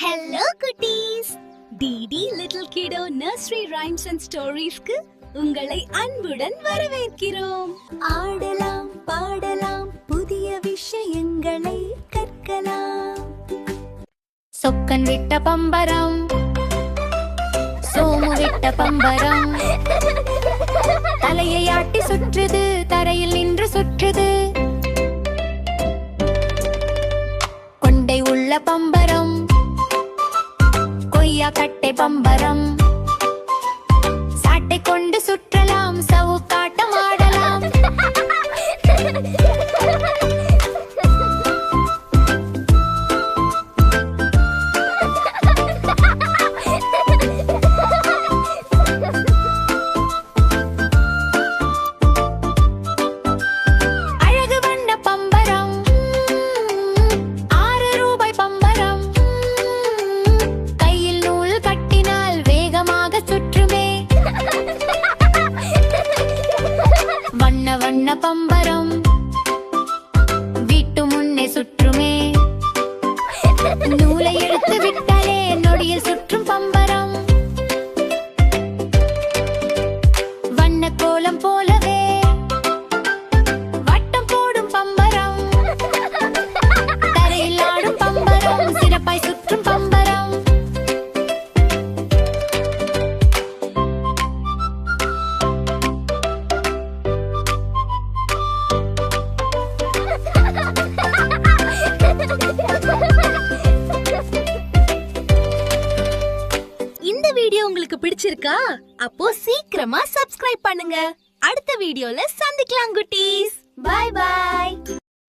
Hello குட்டீஸ். DD little kiddo nursery rhymes and ஸ்டோரீஸ்க்கு உங்களை அன்புடன் வரவேற்கிறோம். ஆடலாம் பாடலாம் புதிய விஷயங்களை கற்கலாம். சொக்கன் விட்ட பம்பரம், சோமு விட்ட பம்பரம், தலையை ஆட்டி சுற்றுது, தரையில் நின்று சுற்றுது. கொண்டை உள்ள பம்பரம், கொய்யா கட்டை பம்பரம், சாட்டை கொண்டு சுற்றலாம், சவுக்காட்டம் ஆடலாம். வண்ண பம்பரம் வீட்டு முன்னே சுற்றுமே, நூலை எடுத்து விட்டாலே நொடியில் சுற்றும் பம்பரம். வண்ண கோலம் போலவே வட்டம் போடும் பம்பரம், தரையில் ஆடும் பம்பரம், சிறப்பாய் சுற்றும் பம்பரம். இந்த வீடியோ உங்களுக்கு பிடிச்சிருக்கா? அப்போ சீக்கிரமா சப்ஸ்கிரைப் பண்ணுங்க. அடுத்த வீடியோல சந்திக்கலாம் குட்டீஸ். Bye by.